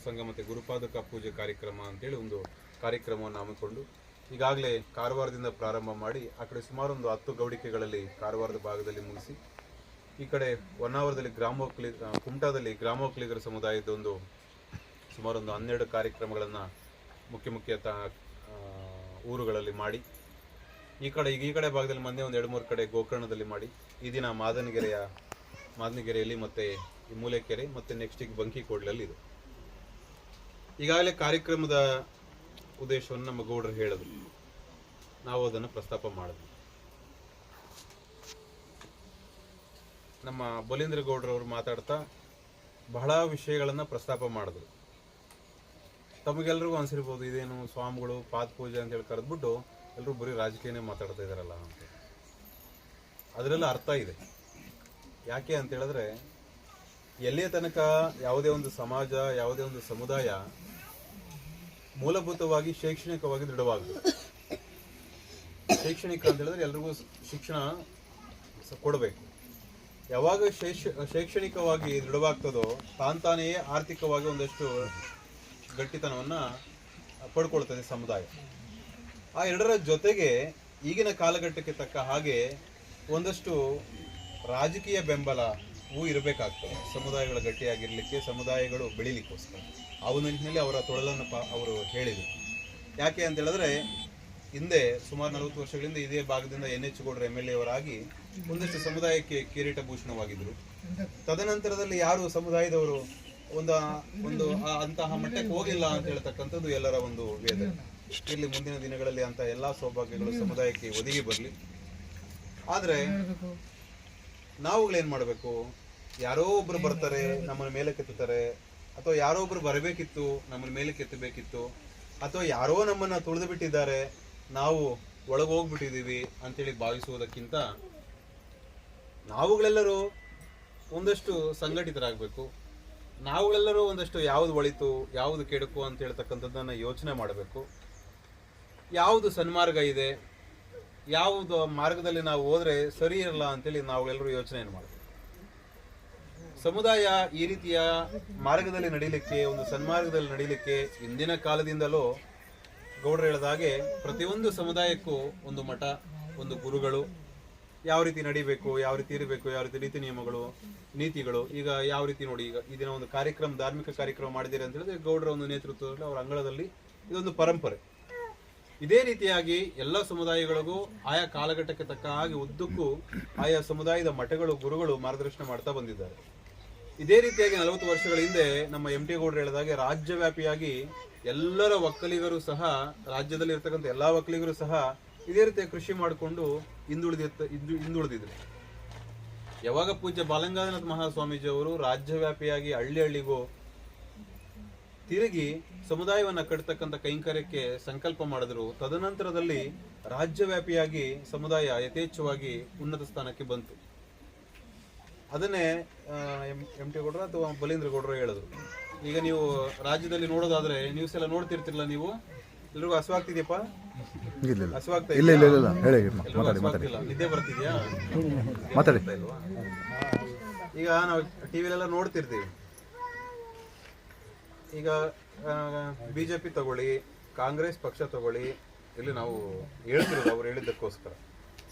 ಸಂಘ ಮತ್ತು ಗುರುಪಾದಕ ಪೂಜೆ ಕಾರ್ಯಕ್ರಮ ಅಂತೇಳಿ ಒಂದು ಕಾರ್ಯಕ್ರಮವನ್ನು ಹಮ್ಮಿಕೊಂಡು ಈಗಾಗಲೇ ಕಾರವಾರದಿಂದ ಪ್ರಾರಂಭ ಮಾಡಿ ಆ ಕಡೆ ಸುಮಾರು ಒಂದು 10 ಗೌಡಿಕೆಗಳಲ್ಲಿ ಕಾರವಾರದ ಭಾಗದಲ್ಲಿ ಮುಗಿಸಿ ಈ ಕಡೆ ಹೊನ್ನಾವರದಲ್ಲಿ ಕುಮಟಾದಲ್ಲಿ ಗ್ರಾಮೋಕ್ಲಿಗರ ಸಮುದಾಯದ ಒಂದು ಸುಮಾರು ಒಂದು 12 ಕಾರ್ಯಕ್ರಮಗಳನ್ನು ಮುಖ್ಯ ಊರುಗಳಲ್ಲಿ ಮಾಡಿ ಈ ಕಡೆ ಭಾಗದಲ್ಲಿ ಮೊನ್ನೆ ಒಂದು 2-3 ಕಡೆ ಗೋಕರ್ಣದಲ್ಲಿ ಮಾಡಿ ಈ ದಿನ ಮಾದನಗೆರೆಯಲ್ಲಿ ಮತ್ತು ಈ ಮೂಲೆಕೆರೆ ಮತ್ತು ನೆಕ್ಸ್ಟಿಗೆ ಬಂಕಿಕೋಡ್ಲಲ್ಲಿ ಇದೆ. ಈಗಾಗಲೇ ಕಾರ್ಯಕ್ರಮದ ಉದ್ದೇಶವನ್ನು ನಮ್ಮ ಗೌಡರು ಹೇಳಿದ್ರು, ನಾವು ಅದನ್ನು ಪ್ರಸ್ತಾಪ ಮಾಡಿದ್ವಿ. ನಮ್ಮ ಬಲೀಂದ್ರ ಗೌಡ್ರವರು ಮಾತಾಡ್ತಾ ಬಹಳ ವಿಷಯಗಳನ್ನು ಪ್ರಸ್ತಾಪ ಮಾಡಿದ್ರು. ತಮಗೆಲ್ರಿಗೂ ಅನ್ಸಿರ್ಬೋದು ಇದೇನು ಸ್ವಾಮಿಗಳು ಪಾದ ಪೂಜೆ ಅಂತೇಳಿ ಕರೆದ್ಬಿಟ್ಟು ಎಲ್ಲರೂ ಬರೀ ರಾಜಕೀಯನೇ ಮಾತಾಡ್ತಾ ಇದ್ದಾರಲ್ಲ ಅಂತ. ಅದರೆಲ್ಲ ಅರ್ಥ ಇದೆ. ಯಾಕೆ ಅಂತ ಹೇಳಿದ್ರೆ ಎಲ್ಲಿಯ ತನಕ ಯಾವುದೇ ಒಂದು ಸಮಾಜ ಯಾವುದೇ ಒಂದು ಸಮುದಾಯ ಮೂಲಭೂತವಾಗಿ ಶೈಕ್ಷಣಿಕವಾಗಿ ದೃಢವಾಗಬೇಕು. ಶೈಕ್ಷಣಿಕ ಅಂತ ಹೇಳಿದ್ರೆ ಎಲ್ರಿಗೂ ಶಿಕ್ಷಣ ಕೊಡಬೇಕು. ಯಾವಾಗ ಶೈಕ್ಷಣಿಕವಾಗಿ ದೃಢವಾಗ್ತದೋ ತಾನೇ ಆರ್ಥಿಕವಾಗಿ ಒಂದಷ್ಟು ಗಟ್ಟಿತನವನ್ನು ಪಡ್ಕೊಳ್ತದೆ ಸಮುದಾಯ. ಆ ಎರಡರ ಜೊತೆಗೆ ಈಗಿನ ಕಾಲಘಟ್ಟಕ್ಕೆ ತಕ್ಕ ಹಾಗೆ ಒಂದಷ್ಟು ರಾಜಕೀಯ ಬೆಂಬಲವೂ ಇರಬೇಕಾಗ್ತದೆ ಸಮುದಾಯಗಳ ಗಟ್ಟಿಯಾಗಿರಲಿಕ್ಕೆ, ಸಮುದಾಯಗಳು ಬೆಳೀಲಿಕ್ಕೋಸ್ಕರ. ಆ ಒಂದು ನಿಟ್ಟಿನಲ್ಲಿ ಅವರ ತೊಳಲನ್ನು ಅವರು ಹೇಳಿದರು. ಯಾಕೆ ಅಂತ ಹೇಳಿದ್ರೆ ಹಿಂದೆ ಸುಮಾರು 40 ವರ್ಷಗಳಿಂದ ಇದೇ ಭಾಗದಿಂದ NH ಗೌಡರು MLA ಅವರಾಗಿ ಒಂದಷ್ಟು ಸಮುದಾಯಕ್ಕೆ ಕಿರೀಟ ಭೂಷಣವಾಗಿದ್ದರು. ತದನಂತರದಲ್ಲಿ ಯಾರು ಸಮುದಾಯದವರು ಒಂದು ಅಂತಹ ಮಟ್ಟಕ್ಕೆ ಹೋಗಿಲ್ಲ ಅಂತ ಹೇಳ್ತಕ್ಕಂಥದ್ದು ಎಲ್ಲರ ಒಂದು ವೇದನೆ. ಇಲ್ಲಿ ಮುಂದಿನ ದಿನಗಳಲ್ಲಿ ಅಂತ ಎಲ್ಲಾ ಸೌಭಾಗ್ಯಗಳು ಸಮುದಾಯಕ್ಕೆ ಒದಗಿ ಬರಲಿ. ಆದರೆ ನಾವುಗಳೇನ್ ಮಾಡಬೇಕು? ಯಾರೋ ಒಬ್ರು ಬರ್ತಾರೆ, ನಮ್ಮನ್ನ ಮೇಲೆ ಕೆತ್ತುತ್ತಾರೆ, ಅಥವಾ ಯಾರೋ ಒಬ್ರು ಬರಬೇಕಿತ್ತು, ನಮ್ಮನ್ನ ಮೇಲೆ ಕೆತ್ತಬೇಕಿತ್ತು, ಅಥವಾ ಯಾರೋ ನಮ್ಮನ್ನ ತುಳಿದು ಬಿಟ್ಟಿದ್ದಾರೆ, ನಾವು ಒಳಗೋಗ್ಬಿಟ್ಟಿದ್ದೀವಿ ಅಂತೇಳಿ ಭಾವಿಸುವುದಕ್ಕಿಂತ ನಾವುಗಳೆಲ್ಲರೂ ಒಂದಷ್ಟು ಸಂಘಟಿತರಾಗಬೇಕು. ನಾವುಗಳೆಲ್ಲರೂ ಒಂದಷ್ಟು ಯಾವುದು ಒಳಿತು ಯಾವುದು ಕೆಡುಕು ಅಂತ ಹೇಳ್ತಕ್ಕಂಥದ್ದನ್ನು ಯೋಚನೆ ಮಾಡಬೇಕು. ಯಾವುದು ಸನ್ಮಾರ್ಗ ಇದೆ, ಯಾವುದು ಮಾರ್ಗದಲ್ಲಿ ನಾವು ಹೋದ್ರೆ ಸರಿ ಇರಲ್ಲ ಅಂತೇಳಿ ನಾವುಗಳೆಲ್ಲರೂ ಯೋಚನೆಯನ್ನು ಮಾಡಬೇಕು. ಸಮುದಾಯ ಈ ರೀತಿಯ ಮಾರ್ಗದಲ್ಲಿ ನಡೀಲಿಕ್ಕೆ, ಒಂದು ಸನ್ಮಾರ್ಗದಲ್ಲಿ ನಡೀಲಿಕ್ಕೆ ಇಂದಿನ ಕಾಲದಿಂದಲೂ ಗೌಡರು ಹೇಳಿದ ಹಾಗೆ ಪ್ರತಿಯೊಂದು ಸಮುದಾಯಕ್ಕೂ ಒಂದು ಮಠ, ಒಂದು ಗುರುಗಳು, ಯಾವ ರೀತಿ ನಡಿಬೇಕು, ಯಾವ ರೀತಿ ಇರಬೇಕು, ಯಾವ ರೀತಿ ರೀತಿ ನಿಯಮಗಳು, ನೀತಿಗಳು. ಈಗ ಯಾವ ರೀತಿ ನೋಡಿ, ಈಗ ಈ ದಿನ ಒಂದು ಕಾರ್ಯಕ್ರಮ, ಧಾರ್ಮಿಕ ಕಾರ್ಯಕ್ರಮ ಮಾಡಿದ್ದೀರಿ ಅಂತ ಹೇಳಿದ್ರೆ ಗೌಡರ ಒಂದು ನೇತೃತ್ವದಲ್ಲಿ ಅವರ ಅಂಗಳದಲ್ಲಿ ಇದೊಂದು ಪರಂಪರೆ. ಇದೇ ರೀತಿಯಾಗಿ ಎಲ್ಲ ಸಮುದಾಯಗಳಿಗೂ ಆಯಾ ಕಾಲಘಟ್ಟಕ್ಕೆ ತಕ್ಕ ಹಾಗೆ ಉದ್ದಕ್ಕೂ ಆಯಾ ಸಮುದಾಯದ ಮಠಗಳು, ಗುರುಗಳು ಮಾರ್ಗದರ್ಶನ ಮಾಡ್ತಾ ಬಂದಿದ್ದಾರೆ. ಇದೇ ರೀತಿಯಾಗಿ 40 ವರ್ಷಗಳ ಹಿಂದೆ ನಮ್ಮ MT ಗೌಡರು ಹೇಳಿದಾಗೆ ರಾಜ್ಯವ್ಯಾಪಿಯಾಗಿ ಎಲ್ಲರ ಒಕ್ಕಲಿಗರು ಸಹ, ರಾಜ್ಯದಲ್ಲಿ ಇರ್ತಕ್ಕಂಥ ಎಲ್ಲಾ ಒಕ್ಕಲಿಗರು ಸಹ ಇದೇ ರೀತಿಯ ಕೃಷಿ ಮಾಡಿಕೊಂಡು ಹಿಂದುಳಿದಿದ್ರು. ಯಾವಾಗ ಪೂಜ್ಯ ಬಾಲಗಂಗಾಧರನಾಥ ಮಹಾಸ್ವಾಮೀಜಿ ಅವರು ರಾಜ್ಯವ್ಯಾಪಿಯಾಗಿ ಹಳ್ಳಿಗೂ ತಿರುಗಿ ಸಮುದಾಯವನ್ನ ಕಟ್ಟತಕ್ಕಂಥ ಕೈಂಕರ್ಯಕ್ಕೆ ಸಂಕಲ್ಪ ಮಾಡಿದ್ರು, ತದನಂತರದಲ್ಲಿ ರಾಜ್ಯವ್ಯಾಪಿಯಾಗಿ ಸಮುದಾಯ ಯಥೇಚ್ಛವಾಗಿ ಉನ್ನತ ಸ್ಥಾನಕ್ಕೆ ಬಂತು. ಅದನ್ನೇ MT ಗೌಡರು ಅಥವಾ ಬಲೀಂದ್ರ ಗೌಡರು ಹೇಳಿದ್ರು. ಈಗ ನೀವು ರಾಜ್ಯದಲ್ಲಿ ನೋಡೋದಾದ್ರೆ ನ್ಯೂಸ್ ಎಲ್ಲ ನೋಡ್ತಿರ್ತಿರಲ್ಲ, ನೀವು ಎಲ್ರಿಗೂ ಹಸುವಾಗ್ತಿದ್ಯಪ್ಪ? ಹಸುವಾಗ್ತಾ ಇಲ್ಲ? ನಿದ್ದೆ ಬರ್ತಿದ್ಯಾ? ಇಲ್ವಾ? ಈಗ ನಾವು ಟಿವಿಲೆಲ್ಲ ನೋಡ್ತಿರ್ತೀವಿ. ಈಗ BJP ತಗೊಳ್ಳಿ, ಕಾಂಗ್ರೆಸ್ ಪಕ್ಷ ತಗೊಳ್ಳಿ, ಇಲ್ಲಿ ನಾವು ಹೇಳ್ತಿರೋದು ಅವ್ರು ಹೇಳಿದ್ದಕ್ಕೋಸ್ಕರ.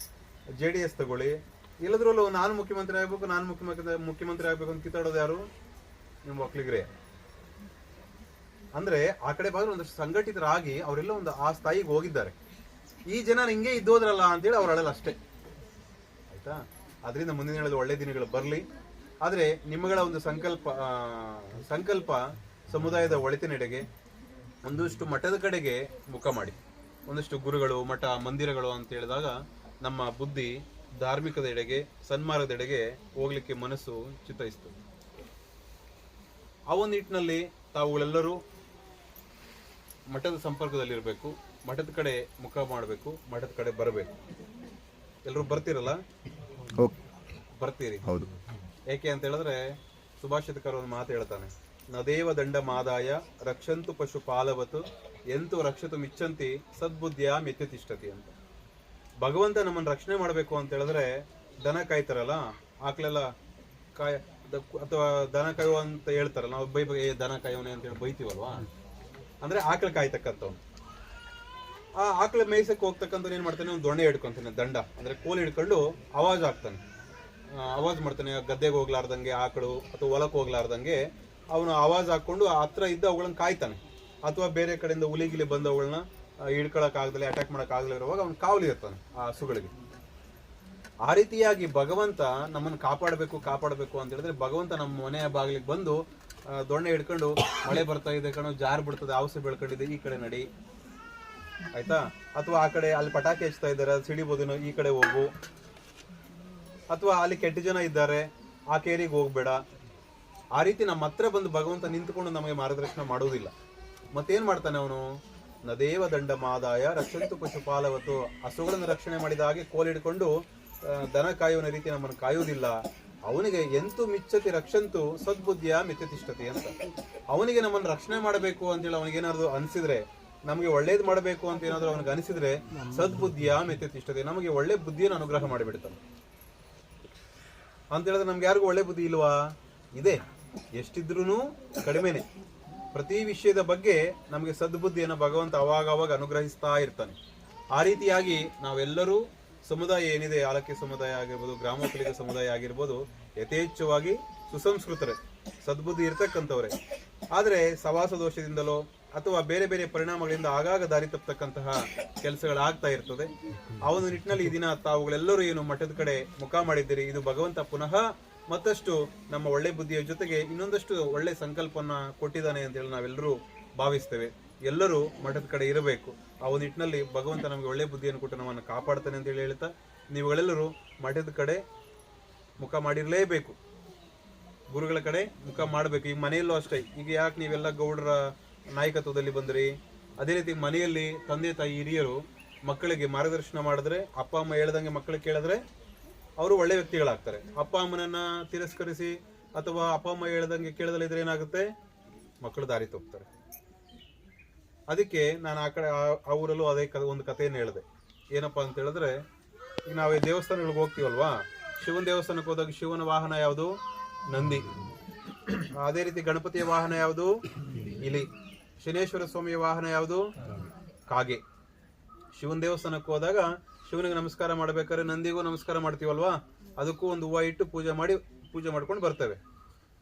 JDS ತಗೊಳ್ಳಿ, ಎಲ್ಲದ್ರಲ್ಲೂ ನಾನು ಮುಖ್ಯಮಂತ್ರಿ ಆಗ್ಬೇಕು, ನಾನು ಮುಖ್ಯಮಂತ್ರಿ ಆಗ್ಬೇಕು ಅಂತ ಕಿತ್ತಾಡೋದು ಯಾರು? ನಿಮ್ಮ ಒಕ್ಕಲಿಗರೇ. ಅಂದ್ರೆ ಆ ಕಡೆ ಭಾಗ ಒಂದಷ್ಟು ಸಂಘಟಿತರಾಗಿ ಅವರೆಲ್ಲ ಒಂದು ಆ ಸ್ಥಾಯಿಗೆ ಹೋಗಿದ್ದಾರೆ. ಈ ಜನ ಹಿಂಗೆ ಇದ್ದೋದ್ರಲ್ಲ ಅಂತೇಳಿ ಅವ್ರು ಅಳಲ್ಲ ಅಷ್ಟೇ, ಆಯ್ತಾ? ಅದರಿಂದ ಮುಂದಿನ ಹೇಳೋದು ಒಳ್ಳೆ ದಿನಗಳು ಬರಲಿ. ಆದ್ರೆ ನಿಮ್ಮಗಳ ಒಂದು ಸಂಕಲ್ಪ ಸಮುದಾಯದ ಒಳಿತಿನೆಡೆಗೆ, ಒಂದಷ್ಟು ಮಠದ ಕಡೆಗೆ ಮುಖ ಮಾಡಿ, ಒಂದಷ್ಟು ಗುರುಗಳು, ಮಠ, ಮಂದಿರಗಳು ಅಂತ ಹೇಳಿದಾಗ ನಮ್ಮ ಬುದ್ಧಿ ಧಾರ್ಮಿಕದ ಎಡೆಗೆ, ಸನ್ಮಾರ್ಗದೆಡೆಗೆ ಹೋಗ್ಲಿಕ್ಕೆ ಮನಸ್ಸು ಚಿತ್ತೈಸ್ತದೆ. ಆ ಒಂದು ನಿಟ್ಟಿನಲ್ಲಿ ತಾವುಗಳೆಲ್ಲರೂ ಮಠದ ಸಂಪರ್ಕದಲ್ಲಿರಬೇಕು, ಮಠದ ಕಡೆ ಮುಖ ಮಾಡಬೇಕು, ಮಠದ ಕಡೆ ಬರಬೇಕು. ಎಲ್ಲರೂ ಬರ್ತೀರಲ್ಲ? ಬರ್ತೀರಿ? ಹೌದು. ಏಕೆ ಅಂತ ಹೇಳಿದ್ರೆ ಸುಭಾಷಿತಕರ ಒಂದು ಮಾತು ಹೇಳ್ತಾನೆ, ನದೇವ ದಂಡ ಮಾದಾಯ ರಕ್ಷಂತು ಪಶು ಪಾಲವತು ಎಂತು ರಕ್ಷತು ಮಿಚ್ಚಂತಿ ಸದ್ಬುದ್ಧಿಯ ಮೆತ್ಯತಿಷ್ಠತಿ ಅಂತ. ಭಗವಂತ ನಮ್ಮನ್ನು ರಕ್ಷಣೆ ಮಾಡಬೇಕು ಅಂತ ಹೇಳಿದ್ರೆ ದನ ಕಾಯ್ತಾರಲ್ಲ, ಆಕಳೆಲ್ಲ ಅಥವಾ ದನ ಕಾಯುವ ಅಂತ ಹೇಳ್ತಾರಲ್ಲ, ನಾವು ದನ ಕಾಯೋನೆ ಅಂತ ಹೇಳಿ ಬೈತೀವಲ್ವಾ, ಅಂದ್ರೆ ಆಕಳ ಕಾಯ್ತಕ್ಕಂಥವ್ನು. ಆ ಆಕಳ ಮೇಯ್ಸಕ್ಕೆ ಹೋಗ್ತಕ್ಕಂಥ ಏನ್ ಮಾಡ್ತಾನೆ, ಒಂದು ದೊಣ್ಣೆ ಹಿಡ್ಕೊಂತಾನೆ, ದಂಡ ಅಂದ್ರೆ ಕೋಲ್ ಹಿಡ್ಕೊಂಡು ಆವಾಜ್ ಆಗ್ತಾನೆ, ಆವಾಜ್ ಮಾಡ್ತಾನೆ. ಗದ್ದೆಗೆ ಹೋಗ್ಲಾರ್ದಂಗೆ ಆಕಳು ಅಥವಾ ಹೊಲಕ್ಕೆ ಹೋಗ್ಲಾರ್ದಂಗೆ ಅವನು ಆವಾಜ್ ಹಾಕೊಂಡು ಹತ್ರ ಇದ್ದ ಅವುಗಳನ್ನ ಕಾಯ್ತಾನೆ. ಅಥವಾ ಬೇರೆ ಕಡೆಯಿಂದ ಹುಲಿಗಿಲಿ ಬಂದು ಅವುಗಳನ್ನ ಹಿಡ್ಕೊಳಕ್ ಆಗದಲೆ, ಅಟ್ಯಾಕ್ ಮಾಡಕ್ ಆಗದೆ ಇರುವಾಗ ಅವ್ನು ಕಾವಲಿ ಇರ್ತಾನೆ ಆ ಹಸುಗಳಿಗೆ. ಆ ರೀತಿಯಾಗಿ ಭಗವಂತ ನಮ್ಮನ್ನು ಕಾಪಾಡಬೇಕು ಅಂತ ಹೇಳಿದ್ರೆ, ಭಗವಂತ ನಮ್ಮ ಮನೆಯ ಬಾಗಿಲಿಗೆ ಬಂದು ದೊಣ್ಣೆ ಹಿಡ್ಕೊಂಡು, ಮಳೆ ಬರ್ತಾ ಇದೆ ಕಣೋ, ಜಾರ್ ಬಿಡ್ತದೆ, ಔಷಧಿ ಬೆಳ್ಕೊಂಡಿದೆ, ಈ ಕಡೆ ನಡಿ, ಆಯ್ತಾ, ಅಥವಾ ಆ ಕಡೆ ಅಲ್ಲಿ ಪಟಾಕಿ ಹಚ್ತಾ ಇದ್ದಾರೆ, ಅದು ಸಿಡಿಬೋದೇನೋ, ಈ ಕಡೆ ಹೋಗು, ಅಥವಾ ಅಲ್ಲಿ ಕೆಟ್ಟ ಜನ ಇದ್ದಾರೆ, ಆ ಕೇರಿಗೆ ಹೋಗ್ಬೇಡ. ಆ ರೀತಿ ನಮ್ಮ ಹತ್ರ ಬಂದು ಭಗವಂತ ನಿಂತುಕೊಂಡು ನಮಗೆ ಮಾರ್ಗದರ್ಶನ ಮಾಡುವುದಿಲ್ಲ. ಮತ್ತೇನ್ ಮಾಡ್ತಾನೆ ಅವನು, ನದೇವ ದಂಡ ಮಾದಾಯ ರಕ್ಷಂತು ಪಶುಪಾಲವತ್ತು, ಹಸುಗಳನ್ನು ರಕ್ಷಣೆ ಮಾಡಿದ ಹಾಗೆ ಕೋಲಿಡ್ಕೊಂಡು ದನ ಕಾಯುವ ರೀತಿ ನಮ್ಮನ್ನು ಕಾಯುವುದಿಲ್ಲ. ಅವನಿಗೆ ಎಂತು ಮಿಚ್ಚತಿ ರಕ್ಷಂತು ಸದ್ಬುದ್ಧಿಯ ಮಿತ್ಯತಿಷ್ಠತೆ ಅಂತ. ಅವನಿಗೆ ನಮ್ಮನ್ನು ರಕ್ಷಣೆ ಮಾಡಬೇಕು ಅಂತೇಳಿ ಅವನಿಗೇನಾದ್ರು ಅನಿಸಿದ್ರೆ, ನಮಗೆ ಒಳ್ಳೇದು ಮಾಡಬೇಕು ಅಂತ ಏನಾದ್ರು ಅವನಿಗೆ ಅನಿಸಿದ್ರೆ, ಸದ್ಬುದ್ಧಿಯ ಮಿತ್ಯತಿಷ್ಠತೆ, ನಮಗೆ ಒಳ್ಳೆ ಬುದ್ಧಿಯನ್ನು ಅನುಗ್ರಹ ಮಾಡಿಬಿಡ್ತಾನೆ. ಅಂತ ಹೇಳಿದ್ರೆ ನಮ್ಗೆ ಯಾರಿಗೂ ಒಳ್ಳೆ ಬುದ್ಧಿ ಇಲ್ವಾ? ಇದೆ, ಎಷ್ಟಿದ್ರೂ ಕಡಿಮೆನೆ. ಪ್ರತಿ ವಿಷಯದ ಬಗ್ಗೆ ನಮಗೆ ಸದ್ಬುದ್ಧಿಯನ್ನು ಭಗವಂತ ಅವಾಗ ಅನುಗ್ರಹಿಸ್ತಾ ಇರ್ತಾನೆ. ಆ ರೀತಿಯಾಗಿ ನಾವೆಲ್ಲರೂ ಸಮುದಾಯ ಏನಿದೆ, ಆಲಕ್ಕೆ ಸಮುದಾಯ ಆಗಿರ್ಬೋದು, ಗ್ರಾಮೋಪಲಿಕ ಸಮುದಾಯ ಆಗಿರ್ಬೋದು, ಯಥೇಚ್ಛವಾಗಿ ಸುಸಂಸ್ಕೃತರೇ, ಸದ್ಬುದ್ಧಿ ಇರ್ತಕ್ಕಂಥವ್ರೆ. ಆದರೆ ಸವಾಸ ದೋಷದಿಂದಲೋ ಅಥವಾ ಬೇರೆ ಬೇರೆ ಪರಿಣಾಮಗಳಿಂದ ಆಗಾಗ ದಾರಿ ತಪ್ಪತಕ್ಕಂತಹ ಕೆಲಸಗಳಾಗ್ತಾ ಇರ್ತದೆ. ಆ ಒಂದು ನಿಟ್ಟಿನಲ್ಲಿ ಈ ದಿನ ತಾವುಗಳೆಲ್ಲರೂ ಏನು ಮಠದ ಕಡೆ ಮುಖ ಮಾಡಿದ್ದೀರಿ, ಇದು ಭಗವಂತ ಪುನಃ ಮತ್ತಷ್ಟು ನಮ್ಮ ಒಳ್ಳೆ ಬುದ್ಧಿಯ ಜೊತೆಗೆ ಇನ್ನೊಂದಷ್ಟು ಒಳ್ಳೆ ಸಂಕಲ್ಪನ ಕೊಟ್ಟಿದ್ದಾನೆ ಅಂತೇಳಿ ನಾವೆಲ್ಲರೂ ಭಾವಿಸ್ತೇವೆ. ಎಲ್ಲರೂ ಮಠದ ಕಡೆ ಇರಬೇಕು. ಆ ಒಂದು ನಿಟ್ಟಿನಲ್ಲಿ ಭಗವಂತ ನಮಗೆ ಒಳ್ಳೆ ಬುದ್ಧಿಯನ್ನು ಕೊಟ್ಟು ನಮ್ಮನ್ನು ಕಾಪಾಡ್ತಾನೆ ಅಂತೇಳಿ ಹೇಳ್ತಾ, ನೀವುಗಳೆಲ್ಲರೂ ಮಠದ ಕಡೆ ಮುಖ ಮಾಡಿರಲೇಬೇಕು, ಗುರುಗಳ ಕಡೆ ಮುಖ ಮಾಡಬೇಕು. ಈಗ ಮನೆಯಲ್ಲೂ ಅಷ್ಟೇ. ಈಗ ಯಾಕೆ ನೀವೆಲ್ಲ ಗೌಡರ ನಾಯಕತ್ವದಲ್ಲಿ ಬಂದ್ರಿ, ಅದೇ ರೀತಿ ಮನೆಯಲ್ಲಿ ತಂದೆ ತಾಯಿ ಹಿರಿಯರು ಮಕ್ಕಳಿಗೆ ಮಾರ್ಗದರ್ಶನ ಮಾಡಿದ್ರೆ, ಅಪ್ಪ ಅಮ್ಮ ಹೇಳ್ದಂಗೆ ಮಕ್ಕಳಿಗೆ ಕೇಳಿದ್ರೆ ಅವರು ಒಳ್ಳೆ ವ್ಯಕ್ತಿಗಳಾಗ್ತಾರೆ. ಅಪ್ಪ ಅಮ್ಮನನ್ನ ತಿರಸ್ಕರಿಸಿ ಅಥವಾ ಅಪ್ಪ ಅಮ್ಮ ಹೇಳ್ದಂಗೆ ಕೇಳದಲ್ಲಿದ್ರೆ ಏನಾಗುತ್ತೆ, ಮಕ್ಕಳು ದಾರಿ ತಪ್ಪುತ್ತಾರೆ. ಅದಕ್ಕೆ ನಾನು ಆ ಕಡೆ ಆ ಊರಲ್ಲೂ ಅದೇ ಒಂದು ಕಥೆಯನ್ನು ಹೇಳಿದೆ. ಏನಪ್ಪಾ ಅಂತ ಹೇಳಿದ್ರೆ, ಈಗ ನಾವು ದೇವಸ್ಥಾನಗಳಿಗೆ ಹೋಗ್ತೀವಲ್ವಾ, ಶಿವನ ದೇವಸ್ಥಾನಕ್ಕೆ ಹೋದಾಗ ಶಿವನ ವಾಹನ ಯಾವುದು? ನಂದಿ. ಅದೇ ರೀತಿ ಗಣಪತಿಯ ವಾಹನ ಯಾವುದು? ಇಲಿ. ಶನೇಶ್ವರ ಸ್ವಾಮಿಯ ವಾಹನ ಯಾವುದು? ಕಾಗೆ. ಶಿವನ ದೇವಸ್ಥಾನಕ್ಕೆ ಹೋದಾಗ ಶಿವನಿಗೆ ನಮಸ್ಕಾರ ಮಾಡ್ಬೇಕಾದ್ರೆ ನಂದಿಗೂ ನಮಸ್ಕಾರ ಮಾಡ್ತೀವಲ್ವಾ, ಅದಕ್ಕೂ ಒಂದು ಹೂವು ಇಟ್ಟು ಪೂಜೆ ಮಾಡ್ಕೊಂಡು ಬರ್ತೇವೆ.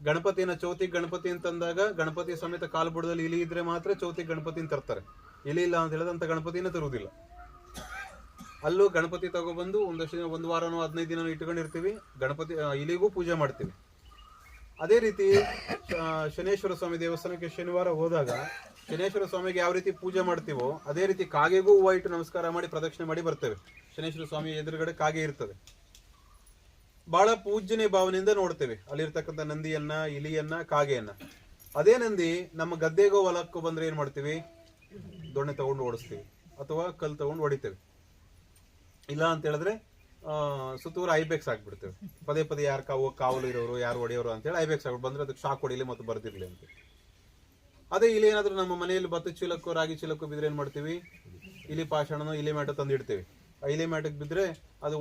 ಗಣಪತಿನ ಚೌತಿಗೆ ಗಣಪತಿ ಅಂತಂದಾಗ ಗಣಪತಿ ಸಮೇತ ಕಾಲು ಬುಡದಲ್ಲಿ ಇಲಿ ಇದ್ರೆ ಮಾತ್ರ ಚೌತಿಗೆ ಗಣಪತಿನ ತರ್ತಾರೆ. ಇಲಿ ಇಲ್ಲ ಅಂತ ಹೇಳಿದ್ರೆ ಅಂತ ಗಣಪತಿನ ತರುವುದಿಲ್ಲ. ಅಲ್ಲೂ ಗಣಪತಿ ತಗೊಬಂದು ಒಂದು ವಾರನೋ 15 ದಿನನೋ ಇಟ್ಕೊಂಡಿರ್ತೀವಿ, ಗಣಪತಿ ಇಲಿಗೂ ಪೂಜೆ ಮಾಡ್ತೀವಿ. ಅದೇ ರೀತಿ ಶನೇಶ್ವರ ಸ್ವಾಮಿ ದೇವಸ್ಥಾನಕ್ಕೆ ಶನಿವಾರ ಹೋದಾಗ ಶನೇಶ್ವರ ಸ್ವಾಮಿಗೆ ಯಾವ ರೀತಿ ಪೂಜೆ ಮಾಡ್ತೀವೋ ಅದೇ ರೀತಿ ಕಾಗೆಗೂ ಹೂವು ಇಟ್ಟು ನಮಸ್ಕಾರ ಮಾಡಿ ಪ್ರದಕ್ಷಿಣೆ ಮಾಡಿ ಬರ್ತೇವೆ. ಶನೇಶ್ವರ ಸ್ವಾಮಿ ಎದುರುಗಡೆ ಕಾಗೆ ಇರ್ತದೆ. ಬಹಳ ಪೂಜ್ಯನೇ ಭಾವನೆಯಿಂದ ನೋಡ್ತೇವೆ ಅಲ್ಲಿರ್ತಕ್ಕಂಥ ನಂದಿಯನ್ನ, ಇಲಿಯನ್ನ, ಕಾಗೆಯನ್ನ. ಅದೇ ನಂದಿ ನಮ್ಮ ಗದ್ದೆಗೋ ಹೊಲಕ್ಕೂ ಬಂದ್ರೆ ಏನ್ ಮಾಡ್ತೀವಿ? ದೊಣ್ಣೆ ತಗೊಂಡು ಓಡಿಸ್ತೀವಿ ಅಥವಾ ಕಲ್ಲು ತಗೊಂಡು ಹೊಡಿತೇವೆ. ಇಲ್ಲ ಅಂತ ಹೇಳಿದ್ರೆ ಸುತ್ತೂರು ಐಬೆಕ್ಸ್ ಹಾಕ್ಬಿಡ್ತೇವೆ. ಪದೇ ಪದೇ ಯಾರು ಕಾವಲು ಇರೋರು, ಯಾರು ಹೊಡೆಯೋರು ಅಂತೇಳಿ ಐಬೆಕ್ಸ್ ಆಗ್ಬಿಟ್ಟು ಬಂದ್ರೆ ಅದಕ್ಕೆ ಶಾಕ್ ಹೊಡಿಲಿ ಮತ್ತು ಬರ್ದಿರ್ಲಿ ಅಂತ. ಅದೇ ಇಲ್ಲಿ ಏನಾದ್ರು ನಮ್ಮ ಮನೆಯಲ್ಲಿ ಭತ್ತ ಚೀಲಕ್ಕೋ ರಾಗಿ ಚೀಲಕ್ಕೋ ಬಿದ್ರೆ ಏನ್ ಮಾಡ್ತೀವಿ? ಇಲಿ ಪಾಷಾಣನೋ ಇಲಿ ಮ್ಯಾಟೋ ತಂದಿಡ್ತೇವೆ. ಆ ಇಲಿ ಮ್ಯಾಟಕ್ಕೆ ಬಿದ್ರೆ ಅದು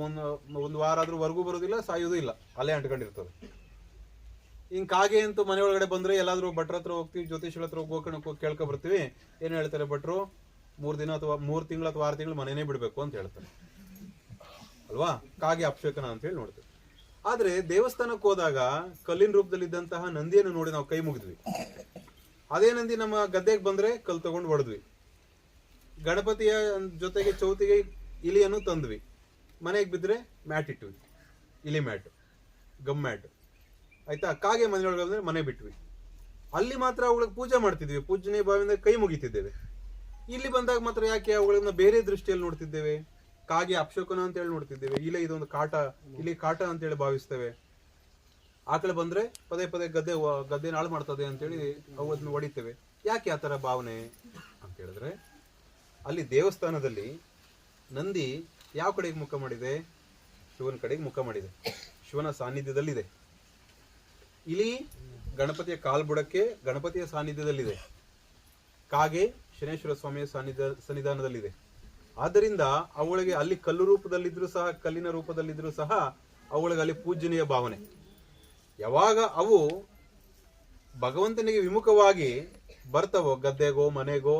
ಒಂದು ವಾರ ಆದ್ರೂ ಹೊರಗೂ ಬರೋದಿಲ್ಲ, ಸಾಯೋದು ಇಲ್ಲ, ಅಲ್ಲೇ ಅಂಟ್ಕೊಂಡಿರ್ತದೆ. ಹಿಂಗ್ ಕಾಗೆ ಅಂತೂ ಮನೆ ಒಳಗಡೆ ಬಂದ್ರೆ ಎಲ್ಲಾದ್ರೂ ಭಟ್ರ ಹತ್ರ ಹೋಗ್ತೀವಿ, ಜ್ಯೋತಿಷರ ಹತ್ರ ಹೋಗಿ ಕೇಳ್ಕೊ ಬರ್ತೀವಿ. ಏನ್ ಹೇಳ್ತಾರೆ ಭಟ್ರು? 3 ದಿನ ಅಥವಾ 3 ತಿಂಗಳು ಅಥವಾ 6 ತಿಂಗಳು ಮನೆನೇ ಬಿಡ್ಬೇಕು ಅಂತ ಹೇಳ್ತಾರೆ ಅಲ್ವಾ? ಕಾಗೆ ಅಪಶಕನ ಅಂತ ಹೇಳಿ ನೋಡ್ತೀವಿ. ಆದ್ರೆ ದೇವಸ್ಥಾನಕ್ಕೆ ಹೋದಾಗ ಕಲ್ಲಿನ ರೂಪದಲ್ಲಿದ್ದಂತಹ ನಂದಿಯನ್ನು ನೋಡಿ ನಾವು ಕೈ ಮುಗಿದ್ವಿ. ಅದೇ ನಂದಿ ನಮ್ಮ ಗದ್ದೆಗೆ ಬಂದ್ರೆ ಕಲ್ಲು ತಗೊಂಡು ಹೊಡೆದ್ವಿ. ಗಣಪತಿಯ ಜೊತೆಗೆ ಚೌತಿಗೆ ಇಲಿಯನ್ನು ತಂದ್ವಿ. ಮನೆಗೆ ಬಿದ್ರೆ ಮ್ಯಾಟ್ ಇಟ್ವಿ, ಇಲಿ ಮ್ಯಾಟ್, ಗಮ್ ಮ್ಯಾಟ್, ಆಯ್ತಾ? ಕಾಗೆ ಮನೆಯೊಳಗೆ ಬಂದ್ರೆ ಮನೆ ಬಿಟ್ವಿ. ಅಲ್ಲಿ ಮಾತ್ರ ಅವುಗಳಿಗೆ ಪೂಜೆ ಮಾಡ್ತಿದ್ವಿ, ಪೂಜನೆ ಭಾವದಿಂದ ಕೈ ಮುಗಿತಿದ್ದೇವೆ. ಇಲ್ಲಿ ಬಂದಾಗ ಮಾತ್ರ ಯಾಕೆ ಅವುಗಳನ್ನ ಬೇರೆ ದೃಷ್ಟಿಯಲ್ಲಿ ನೋಡ್ತಿದ್ದೇವೆ? ಕಾಗೆ ಅಪಶಕನ ಅಂತ ಹೇಳಿ ನೋಡ್ತಿದ್ದೇವೆ, ಇಲ್ಲ ಇದೊಂದು ಕಾಟ, ಇಲ್ಲಿ ಕಾಟ ಅಂತ ಹೇಳಿ ಭಾವಿಸ್ತೇವೆ. ಆಕಳೆ ಬಂದ್ರೆ ಪದೇ ಪದೇ ಗದ್ದೆ ಹಾಳು ಮಾಡ್ತದೆ ಅಂತೇಳಿ ಅವನ್ನ ಹೊಡಿತೇವೆ. ಯಾಕೆ ಆ ತರ ಭಾವನೆ ಅಂತ ಹೇಳಿದ್ರೆ, ಅಲ್ಲಿ ದೇವಸ್ಥಾನದಲ್ಲಿ ನಂದಿ ಯಾವ ಕಡೆಗೆ ಮುಖ ಮಾಡಿದೆ? ಶಿವನ ಕಡೆಗೆ ಮುಖ ಮಾಡಿದೆ, ಶಿವನ ಸಾನ್ನಿಧ್ಯದಲ್ಲಿದೆ. ಇಲಿ ಗಣಪತಿಯ ಕಾಲ್ಬುಡಕ್ಕೆ ಗಣಪತಿಯ ಸಾನ್ನಿಧ್ಯದಲ್ಲಿದೆ. ಕಾಗೆ ಶನೇಶ್ವರ ಸ್ವಾಮಿಯ ಸನ್ನಿಧಾನದಲ್ಲಿದೆ. ಆದ್ದರಿಂದ ಅವುಗಳಿಗೆ ಅಲ್ಲಿ ಕಲ್ಲು ರೂಪದಲ್ಲಿದ್ರು ಸಹ, ಕಲ್ಲಿನ ರೂಪದಲ್ಲಿದ್ರು ಸಹ ಅವುಗಳಿಗೆ ಅಲ್ಲಿ ಪೂಜನೀಯ ಭಾವನೆ. ಯಾವಾಗ ಅವು ಭಗವಂತನಿಗೆ ವಿಮುಖವಾಗಿ ಬರ್ತವೋ, ಗದ್ದೆಗೋ ಮನೆಗೋ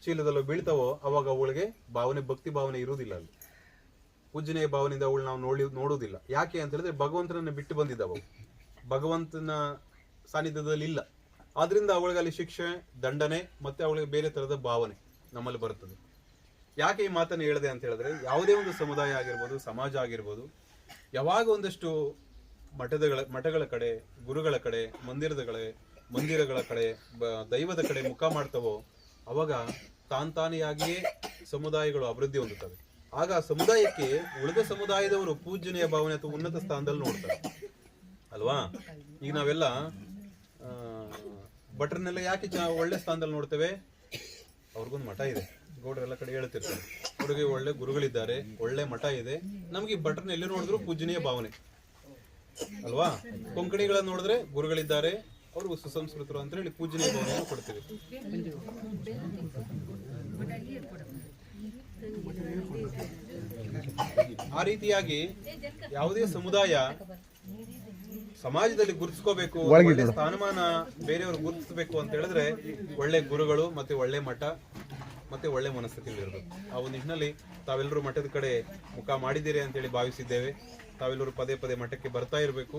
ಚೀಲದಲ್ಲೋ ಬೀಳ್ತವೋ, ಅವಾಗ ಅವಳಿಗೆ ಭಾವನೆ, ಭಕ್ತಿ ಭಾವನೆ ಇರುವುದಿಲ್ಲ. ಅಲ್ಲಿ ಪೂಜನೆಯ ಭಾವನೆಯಿಂದ ಅವಳು ನಾವು ನೋಡುವುದಿಲ್ಲ. ಯಾಕೆ ಅಂತ ಹೇಳಿದ್ರೆ ಭಗವಂತನನ್ನು ಬಿಟ್ಟು ಬಂದಿದ್ದವು, ಭಗವಂತನ ಸಾನ್ನಿಧ್ಯದಲ್ಲಿ ಇಲ್ಲ. ಆದ್ರಿಂದ ಅವಳಿಗೆ ಅಲ್ಲಿ ಶಿಕ್ಷೆ, ದಂಡನೆ, ಮತ್ತೆ ಅವಳಿಗೆ ಬೇರೆ ತರದ ಭಾವನೆ ನಮ್ಮಲ್ಲಿ ಬರುತ್ತದೆ. ಯಾಕೆ ಈ ಮಾತನ್ನು ಹೇಳಿದೆ ಅಂತ ಹೇಳಿದ್ರೆ, ಯಾವುದೇ ಒಂದು ಸಮುದಾಯ ಆಗಿರ್ಬೋದು, ಸಮಾಜ ಆಗಿರ್ಬೋದು, ಯಾವಾಗ ಒಂದಷ್ಟು ಮಠಗಳ ಕಡೆ, ಗುರುಗಳ ಕಡೆ, ಮಂದಿರಗಳ ಕಡೆ, ದೈವದ ಕಡೆ ಮುಖ ಮಾಡ್ತವೋ, ಅವಾಗ ತಾನಿಯಾಗಿಯೇ ಸಮುದಾಯಗಳು ಅಭಿವೃದ್ಧಿ ಹೊಂದುತ್ತವೆ. ಆಗ ಸಮುದಾಯಕ್ಕೆ ಉಳಿದ ಸಮುದಾಯದವರು ಪೂಜನೀಯ ಭಾವನೆ ಅಥವಾ ಉನ್ನತ ಸ್ಥಾನದಲ್ಲಿ ನೋಡ್ತಾರೆ ಅಲ್ವಾ. ಈಗ ನಾವೆಲ್ಲ ಭಟ್ರನ್ನೆಲ್ಲ ಯಾಕೆ ಒಳ್ಳೆ ಸ್ಥಾನದಲ್ಲಿ ನೋಡ್ತೇವೆ? ಅವ್ರಿಗೊಂದು ಮಠ ಇದೆ, ಗೌಡರೆಲ್ಲ ಕಡೆ ಹೇಳ್ತಿರ್ತಾರೆ, ಅವ್ರಿಗೆ ಒಳ್ಳೆ ಗುರುಗಳಿದ್ದಾರೆ, ಒಳ್ಳೆ ಮಠ ಇದೆ. ನಮ್ಗೆ ಭಟ್ರನ್ನ ಎಲ್ಲಿ ನೋಡಿದ್ರು ಪೂಜನೀಯ ಭಾವನೆ ಅಲ್ವಾ. ಕೊಂಕಣಿಗಳನ್ನ ನೋಡಿದ್ರೆ ಗುರುಗಳಿದ್ದಾರೆ, ಅವ್ರಿಗೂ ಸುಸಂಸ್ಕೃತರು ಅಂತ ಹೇಳಿ ಪೂಜನೀಯ ಭಾವನೆಯನ್ನು ಕೊಡ್ತೀವಿ. ಆ ರೀತಿಯಾಗಿ ಯಾವುದೇ ಸಮುದಾಯ ಸಮಾಜದಲ್ಲಿ ಗುರುತಿಸ್ಕೋಬೇಕು, ಒಳ್ಳೆ ಸ್ಥಾನಮಾನ ಬೇರೆಯವರು ಗುರುತಿಸಬೇಕು ಅಂತ ಹೇಳಿದ್ರೆ ಒಳ್ಳೆ ಗುರುಗಳು ಮತ್ತೆ ಒಳ್ಳೆ ಮಠ ಮತ್ತೆ ಒಳ್ಳೆ ಮನಸ್ಥಿತಿಗಳಿರ್ಬೇಕು. ಆ ಒಂದು ನಿಟ್ಟಿನಲ್ಲಿ ತಾವೆಲ್ಲರೂ ಮಠದ ಕಡೆ ಮುಖ ಮಾಡಿದ್ದೀರಿ ಅಂತೇಳಿ ಭಾವಿಸಿದ್ದೇವೆ. ತಾವೆಲ್ಲರೂ ಪದೇ ಪದೇ ಮಠಕ್ಕೆ ಬರ್ತಾ ಇರಬೇಕು.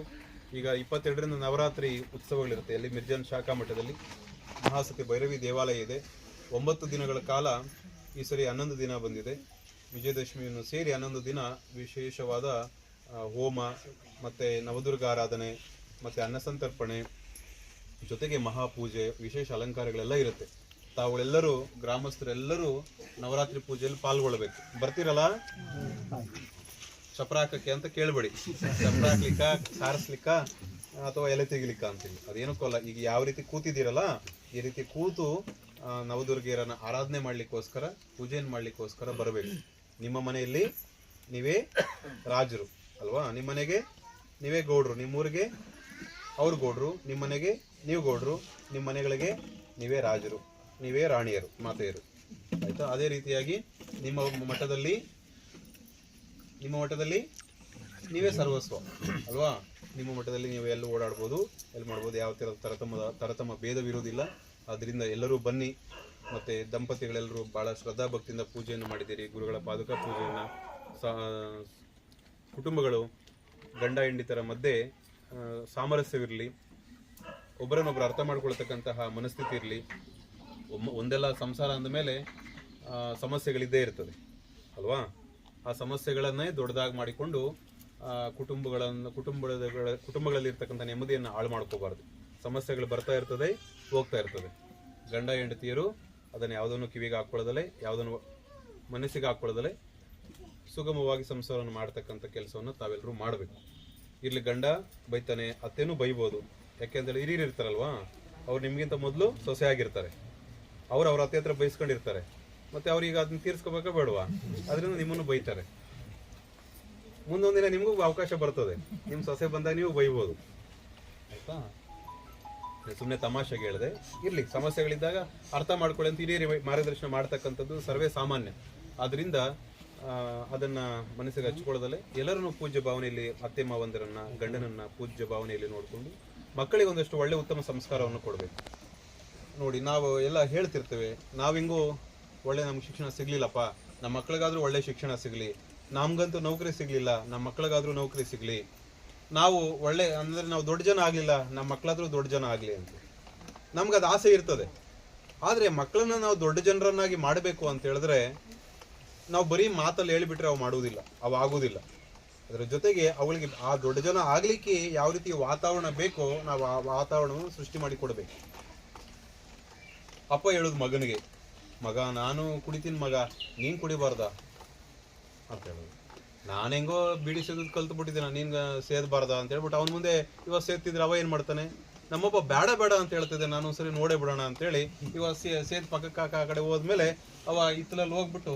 ಈಗ 22ರಿಂದ ನವರಾತ್ರಿ ಉತ್ಸವಗಳಿರುತ್ತೆ. ಅಲ್ಲಿ ಮಿರ್ಜಾನ್ ಶಾಖಾ ಮಠದಲ್ಲಿ ಮಹಾಸತಿ ಭೈರವಿ ದೇವಾಲಯ ಇದೆ. 9 ದಿನಗಳ ಕಾಲ, ಈ ಸರಿ 11 ದಿನ ಬಂದಿದೆ. ವಿಜಯದಶಮಿಯನ್ನು ಸೇರಿ 11 ದಿನ ವಿಶೇಷವಾದ ಹೋಮ ಮತ್ತೆ ನವದುರ್ಗ ಆರಾಧನೆ ಮತ್ತೆ ಅನ್ನಸಂತರ್ಪಣೆ ಜೊತೆಗೆ ಮಹಾಪೂಜೆ, ವಿಶೇಷ ಅಲಂಕಾರಗಳೆಲ್ಲ ಇರುತ್ತೆ. ತಾವುಗಳೆಲ್ಲರೂ, ಗ್ರಾಮಸ್ಥರೆಲ್ಲರೂ ನವರಾತ್ರಿ ಪೂಜೆಯಲ್ಲಿ ಪಾಲ್ಗೊಳ್ಬೇಕು. ಬರ್ತೀರಲ್ಲ? ಚಪ್ರ ಹಾಕಕ್ಕೆ ಅಂತ ಕೇಳ್ಬೇಡಿ. ಚಪ್ರ ಹಾಕ್ಲಿಕ್ಕ, ಸಾರಿಸ್ಲಿಕ್ಕ ಅಥವಾ ಎಲೆ ತೆಗಿಲಿಕ್ಕ ಅಂತೇಳಿ ಅದೇನಕ್ಕಲ್ಲ. ಈಗ ಯಾವ ರೀತಿ ಕೂತಿದ್ದೀರಲ್ಲ, ಈ ರೀತಿ ಕೂತು ನವದುರ್ಗಿಯರನ್ನ ಆರಾಧನೆ ಮಾಡ್ಲಿಕ್ಕೋಸ್ಕರ, ಪೂಜೆಯನ್ನು ಮಾಡ್ಲಿಕ್ಕೋಸ್ಕರ ಬರಬೇಕು. ನಿಮ್ಮ ಮನೆಯಲ್ಲಿ ನೀವೇ ರಾಜರು ಅಲ್ವಾ. ನಿಮ್ಮ ಮನೆಗೆ ನೀವೇ ಗೌಡ್ರು, ನಿಮ್ಮೂರಿಗೆ ಅವ್ರು ಗೌಡ್ರು, ನಿಮ್ಮ ಮನೆಗೆ ನೀವು ಗೌಡ್ರು, ನಿಮ್ಮ ಮನೆಗಳಿಗೆ ನೀವೇ ರಾಜರು, ನೀವೇ ರಾಣಿಯರು, ಮಾತೆಯರು, ಆಯ್ತಾ. ಅದೇ ರೀತಿಯಾಗಿ ನಿಮ್ಮ ಮಠದಲ್ಲಿ ನೀವೇ ಸರ್ವಸ್ವ ಅಲ್ವಾ. ನಿಮ್ಮ ಮಠದಲ್ಲಿ ನೀವು ಎಲ್ಲೂ ಓಡಾಡ್ಬೋದು, ಎಲ್ಲಿ ಮಾಡ್ಬೋದು, ಯಾವ ತರತಮ ಭೇದವಿರುವುದಿಲ್ಲ. ಅದರಿಂದ ಎಲ್ಲರೂ ಬನ್ನಿ. ಮತ್ತು ದಂಪತಿಗಳೆಲ್ಲರೂ ಭಾಳ ಶ್ರದ್ಧಾಭಕ್ತಿಯಿಂದ ಪೂಜೆಯನ್ನು ಮಾಡಿದ್ದೀರಿ. ಗುರುಗಳ ಪಾದುಕಾ ಪೂಜೆಯನ್ನು ಕುಟುಂಬಗಳು ಗಂಡ ಹೆಂಡಿತರ ಮಧ್ಯೆ ಸಾಮರಸ್ಯವಿರಲಿ, ಒಬ್ಬರನ್ನೊಬ್ಬರು ಅರ್ಥ ಮಾಡ್ಕೊಳ್ತಕ್ಕಂತಹ ಮನಸ್ಥಿತಿ ಇರಲಿ. ಒಂದೆಲ್ಲ ಸಂಸಾರ ಅಂದಮೇಲೆ ಸಮಸ್ಯೆಗಳಿದ್ದೇ ಇರ್ತದೆ ಅಲ್ವಾ. ಆ ಸಮಸ್ಯೆಗಳನ್ನೇ ದೊಡ್ಡದಾಗಿ ಮಾಡಿಕೊಂಡು ಕುಟುಂಬಗಳಲ್ಲಿ ಇರ್ತಕ್ಕಂಥ ನೆಮ್ಮದಿಯನ್ನು ಹಾಳು ಮಾಡ್ಕೋಬಾರ್ದು. ಸಮಸ್ಯೆಗಳು ಬರ್ತಾ ಇರ್ತದೆ, ಹೋಗ್ತಾ ಇರ್ತದೆ. ಗಂಡ ಹೆಂಡತಿಯರು ಅದನ್ನು ಯಾವುದನ್ನು ಕಿವಿಗೆ ಹಾಕ್ಕೊಳ್ಳೋದಲ್ಲೇ, ಯಾವುದನ್ನು ಮನಸ್ಸಿಗೆ ಹಾಕ್ಕೊಳ್ಳೋದಲ್ಲೇ ಸುಗಮವಾಗಿ ಸಂಸಾರವನ್ನು ಮಾಡ್ತಕ್ಕಂಥ ಕೆಲಸವನ್ನು ತಾವೆಲ್ಲರೂ ಮಾಡಬೇಕು. ಇರ್ಲಿ, ಗಂಡ ಬೈತಾನೆ, ಅತ್ತೇನೂ ಬೈಬೋದು. ಯಾಕೆಂದ್ರೆ ಹಿರಿಯರು ಇರ್ತಾರಲ್ವಾ, ಅವ್ರು ನಿಮಗಿಂತ ಮೊದಲು ಸೊಸೆ ಆಗಿರ್ತಾರೆ. ಅವ್ರ ಅತ್ತೆ ಹತ್ರ ಬೈಸ್ಕೊಂಡಿರ್ತಾರೆ. ಮತ್ತೆ ಅವ್ರಿಗೆ ಅದನ್ನ ತೀರ್ಸ್ಕೋಬೇಕಾ ಬೇಡವಾ? ಅದರಿಂದ ನಿಮ್ಮನ್ನು ಬೈತಾರೆ. ಮುಂದೊಂದಿನ ನಿಮಗೂ ಅವಕಾಶ ಬರ್ತದೆ, ನಿಮ್ಮ ಸೊಸೆ ಬಂದಾಗ ನೀವು ಬೈಬೋದು, ಆಯ್ತಾ. ಸುಮ್ಮನೆ ತಮಾಷೆಗೆ ಹೇಳಿದೆ. ಇರ್ಲಿ, ಸಮಸ್ಯೆಗಳಿದ್ದಾಗ ಅರ್ಥ ಮಾಡ್ಕೊಳ್ಳಿ ಅಂತ ಹಿರಿಯರಿ ಮಾರ್ಗದರ್ಶನ ಮಾಡ್ತಕ್ಕಂಥದ್ದು ಸರ್ವೇ ಸಾಮಾನ್ಯ. ಆದ್ರಿಂದ ಅದನ್ನ ಮನಸ್ಸಿಗೆ ಹಚ್ಕೊಳ್ಳೋದಲ್ಲೇ ಎಲ್ಲರನ್ನೂ ಪೂಜ್ಯ ಭಾವನೆಯಲ್ಲಿ, ಅತ್ತೆ ಮಾವಂದಿರನ್ನ, ಗಂಡನನ್ನ ಪೂಜ್ಯ ಭಾವನೆಯಲ್ಲಿ ನೋಡಿಕೊಂಡು ಮಕ್ಕಳಿಗೆ ಒಂದಷ್ಟು ಒಳ್ಳೆ ಉತ್ತಮ ಸಂಸ್ಕಾರವನ್ನು ಕೊಡಬೇಕು. ನೋಡಿ, ನಾವು ಎಲ್ಲ ಹೇಳ್ತಿರ್ತೇವೆ, ನಾವಿಂಗೂ ಒಳ್ಳೆ ನಮ್ಗೆ ಶಿಕ್ಷಣ ಸಿಗ್ಲಿಲ್ಲಪ್ಪ, ನಮ್ಮ ಮಕ್ಕಳಿಗಾದ್ರೂ ಒಳ್ಳೆ ಶಿಕ್ಷಣ ಸಿಗಲಿ, ನಮ್ಗಂತೂ ನೌಕರಿ ಸಿಗ್ಲಿಲ್ಲ, ನಮ್ಮ ಮಕ್ಕಳಿಗಾದ್ರೂ ನೌಕರಿ ಸಿಗಲಿ, ನಾವು ಒಳ್ಳೆ ಅಂದರೆ ನಾವು ದೊಡ್ಡ ಜನ ಆಗಲಿಲ್ಲ, ನಮ್ಮ ಮಕ್ಕಳಾದ್ರೂ ದೊಡ್ಡ ಜನ ಆಗಲಿ ಅಂತ ನಮ್ಗೆ ಅದು ಆಸೆ ಇರ್ತದೆ. ಆದರೆ ಮಕ್ಕಳನ್ನ ನಾವು ದೊಡ್ಡ ಜನರನ್ನಾಗಿ ಮಾಡಬೇಕು ಅಂತ ಹೇಳಿದ್ರೆ ನಾವು ಬರೀ ಮಾತಲ್ಲಿ ಹೇಳಿಬಿಟ್ರೆ ಅವು ಮಾಡುವುದಿಲ್ಲ, ಅವು ಆಗುವುದಿಲ್ಲ. ಅದರ ಜೊತೆಗೆ ಅವಳಿಗೆ ಆ ದೊಡ್ಡ ಜನ ಆಗಲಿಕ್ಕೆ ಯಾವ ರೀತಿ ವಾತಾವರಣ ಬೇಕೋ ನಾವು ಆ ವಾತಾವರಣವನ್ನು ಸೃಷ್ಟಿ ಮಾಡಿ ಕೊಡಬೇಕು. ಅಪ್ಪ ಹೇಳೋದು ಮಗನಿಗೆ, ಮಗ ನಾನು ಕುಡಿತೀನಿ ಮಗ, ನೀನು ಕುಡಿಬಾರ್ದ ಅಂತ ಹೇಳೋದು. ನಾನು ಹೆಂಗೋ ಬಿಡಿ ಸೇದೋದು ಕಲ್ತು ಬಿಟ್ಟಿದ್ದೀನ, ನೀನು ಸೇದಬಾರ್ದ ಅಂತ ಹೇಳ್ಬಿಟ್ಟು ಅವನ ಮುಂದೆ ಇವಾಗ ಸೇದ್ತಿದ್ರೆ ಅವ ಏನು ಮಾಡ್ತಾನೆ, ನಮ್ಮಪ್ಪ ಬೇಡ ಬೇಡ ಅಂತ ಹೇಳ್ತಿದ್ದೆ, ನಾನು ಸರಿ ನೋಡೇ ಬಿಡೋಣ ಅಂತೇಳಿ ಇವಾಗ ಸೇದ್ ಪಕ್ಕಕ್ಕೆ ಆ ಕಡೆ ಹೋದ್ಮೇಲೆ ಅವ ಇತ್ತಲಲ್ಲಿ ಹೋಗ್ಬಿಟ್ಟು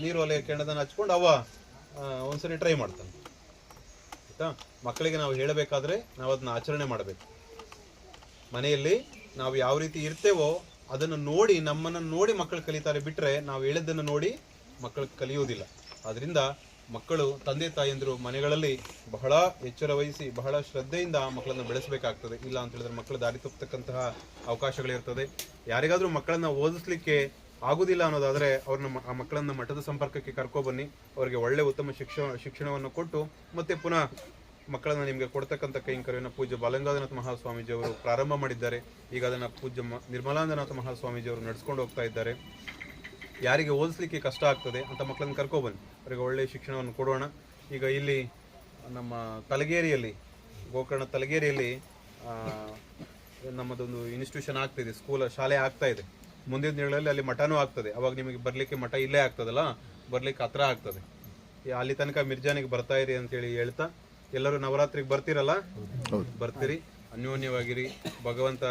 ನೀರು ಒಲೆ ಕೆಂಡದನ್ನ ಹಚ್ಕೊಂಡು ಅವ ಒಂದ್ಸರಿ ಟ್ರೈ ಮಾಡ್ತಾನೆ, ಆಯ್ತಾ. ಮಕ್ಕಳಿಗೆ ನಾವು ಹೇಳಬೇಕಾದ್ರೆ ನಾವು ಅದನ್ನ ಆಚರಣೆ ಮಾಡಬೇಕು. ಮನೆಯಲ್ಲಿ ನಾವು ಯಾವ ರೀತಿ ಇರ್ತೇವೋ ಅದನ್ನು ನೋಡಿ, ನಮ್ಮನ್ನು ನೋಡಿ ಮಕ್ಕಳು ಕಲಿತಾರೆ, ಬಿಟ್ಟರೆ ನಾವು ಹೇಳಿದ್ದನ್ನು ನೋಡಿ ಮಕ್ಕಳು ಕಲಿಯೋದಿಲ್ಲ. ಅದರಿಂದ ಮಕ್ಕಳು ತಂದೆ ತಾಯಂದಿರು ಮನೆಗಳಲ್ಲಿ ಬಹಳ ಎಚ್ಚರ ವಹಿಸಿ ಬಹಳ ಶ್ರದ್ಧೆಯಿಂದ ಆ ಮಕ್ಕಳನ್ನು ಬೆಳೆಸಬೇಕಾಗ್ತದೆ. ಇಲ್ಲ ಅಂತ ಹೇಳಿದ್ರೆ ಮಕ್ಕಳು ದಾರಿ ತಪ್ಪತಕ್ಕಂತಹ ಅವಕಾಶಗಳಿರ್ತದೆ. ಯಾರಿಗಾದ್ರೂ ಮಕ್ಕಳನ್ನ ಓದಿಸ್ಲಿಕ್ಕೆ ಆಗುದಿಲ್ಲ ಅನ್ನೋದಾದ್ರೆ ಅವ್ರನ್ನ ಆ ಮಕ್ಕಳನ್ನ ಮಠದ ಸಂಪರ್ಕಕ್ಕೆ ಕರ್ಕೊಬನ್ನಿ, ಅವರಿಗೆ ಒಳ್ಳೆ ಉತ್ತಮ ಶಿಕ್ಷಣವನ್ನು ಕೊಟ್ಟು ಮತ್ತೆ ಪುನಃ ಮಕ್ಕಳನ್ನ ನಿಮಗೆ ಕೊಡ್ತಕ್ಕಂಥ ಕೈಂಕರ್ಯವನ್ನು ಪೂಜ್ಯ ಬಾಲಗಂಗಾಧರನಾಥ ಮಹಾಸ್ವಾಮೀಜಿ ಅವರು ಪ್ರಾರಂಭ ಮಾಡಿದ್ದಾರೆ. ಈಗ ಅದನ್ನು ಪೂಜ್ಯ ನಿರ್ಮಲಾನಂದನಾಥ ಮಹಾಸ್ವಾಮೀಜಿ ಅವರು ನಡೆಸ್ಕೊಂಡು ಹೋಗ್ತಾ ಇದ್ದಾರೆ. ಯಾರಿಗೆ ಓದಿಸ್ಲಿಕ್ಕೆ ಕಷ್ಟ ಆಗ್ತದೆ ಅಂತ ಮಕ್ಕಳನ್ನ ಕರ್ಕೊಬನ್ನಿ, ಅವರಿಗೆ ಒಳ್ಳೆಯ ಶಿಕ್ಷಣವನ್ನು ಕೊಡೋಣ. ಈಗ ಇಲ್ಲಿ ನಮ್ಮ ತಲಗೇರಿಯಲ್ಲಿ ಗೋಕರ್ಣ ತಲಗೇರಿಯಲ್ಲಿ ನಮ್ಮದೊಂದು ಇನ್ಸ್ಟಿಟ್ಯೂಷನ್ ಆಗ್ತಿದೆ, ಶಾಲೆ ಆಗ್ತಾ ಇದೆ. ಮುಂದಿನ ದಿನಗಳಲ್ಲಿ ಅಲ್ಲಿ ಮಠನೂ ಆಗ್ತದೆ. ಅವಾಗ ನಿಮಗೆ ಬರಲಿಕ್ಕೆ ಮಠ ಇಲ್ಲೇ ಆಗ್ತದಲ್ಲ, ಬರ್ಲಿಕ್ಕೆ ಹತ್ರ ಆಗ್ತದೆ. ಅಲ್ಲಿ ತನಕ ಮಿರ್ಜಾನಿಗೆ ಬರ್ತಾ ಇರಿ ಅಂತೇಳಿ ಹೇಳ್ತಾ, ಎಲ್ಲರೂ ನವರಾತ್ರಿಗೆ ಬರ್ತೀರಲ್ಲ, ಬರ್ತೀರಿ, ಅನ್ಯೋನ್ಯವಾಗಿರಿ. ಭಗವಂತ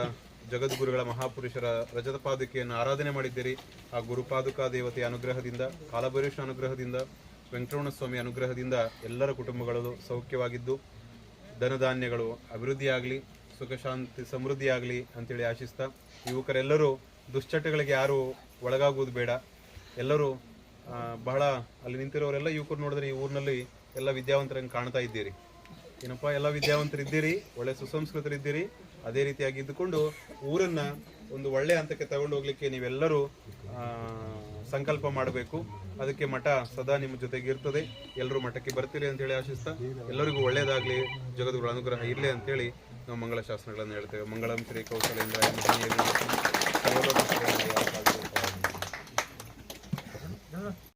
ಜಗದ್ಗುರುಗಳ ಮಹಾಪುರುಷರ ರಜತ ಪಾದುಕೆಯನ್ನು ಆರಾಧನೆ ಮಾಡಿದ್ದೀರಿ. ಆ ಗುರುಪಾದುಕಾ ದೇವತೆಯ ಅನುಗ್ರಹದಿಂದ, ಕಾಲಭೈರೇಶ್ವರ ಅನುಗ್ರಹದಿಂದ, ವೆಂಕಟರಮಣ ಸ್ವಾಮಿ ಅನುಗ್ರಹದಿಂದ ಎಲ್ಲರ ಕುಟುಂಬಗಳು ಸೌಖ್ಯವಾಗಿದ್ದು ಧನಧಾನ್ಯಗಳು ಅಭಿವೃದ್ಧಿಯಾಗಲಿ, ಸುಖ ಶಾಂತಿ ಸಮೃದ್ಧಿ ಆಗಲಿ ಅಂತೇಳಿ ಆಶಿಸ್ತಾ, ಯುವಕರೆಲ್ಲರೂ ದುಶ್ಚಟಗಳಿಗೆ ಯಾರು ಒಳಗಾಗುವುದು ಬೇಡ. ಎಲ್ಲರೂ ಬಹಳ ಅಲ್ಲಿ ನಿಂತಿರೋರೆಲ್ಲ ಯುವಕರು ನೋಡಿದ್ರೆ ಈ ಊರಿನಲ್ಲಿ ಎಲ್ಲ ವಿದ್ಯಾವಂತರನ್ನು ಕಾಣ್ತಾ ಇದ್ದೀರಿ. ಏನಪ್ಪ, ಎಲ್ಲ ವಿದ್ಯಾವಂತರಿದ್ದೀರಿ, ಒಳ್ಳೆ ಸುಸಂಸ್ಕೃತರಿದ್ದೀರಿ. ಅದೇ ರೀತಿಯಾಗಿ ಇದ್ದುಕೊಂಡು ಊರನ್ನ ಒಂದು ಒಳ್ಳೆಯ ಹಂತಕ್ಕೆ ತಗೊಂಡು ಹೋಗ್ಲಿಕ್ಕೆ ನೀವೆಲ್ಲರೂ ಸಂಕಲ್ಪ ಮಾಡಬೇಕು. ಅದಕ್ಕೆ ಮಠ ಸದಾ ನಿಮ್ಮ ಜೊತೆಗೆ ಇರ್ತದೆ. ಎಲ್ಲರೂ ಮಠಕ್ಕೆ ಬರ್ತೀರಿ ಅಂತೇಳಿ ಆಶಿಸ್ತಾ, ಎಲ್ಲರಿಗೂ ಒಳ್ಳೆಯದಾಗಲಿ, ಜಗದ್ಗುರು ಅನುಗ್ರಹ ಇರಲಿ ಅಂತೇಳಿ ನಾವು ಮಂಗಳ ಶಾಸನಗಳನ್ನು ಹೇಳ್ತೇವೆ. ಮಂಗಳಂ ಶ್ರೀ ಕೌಶಲೇಂದ್ರ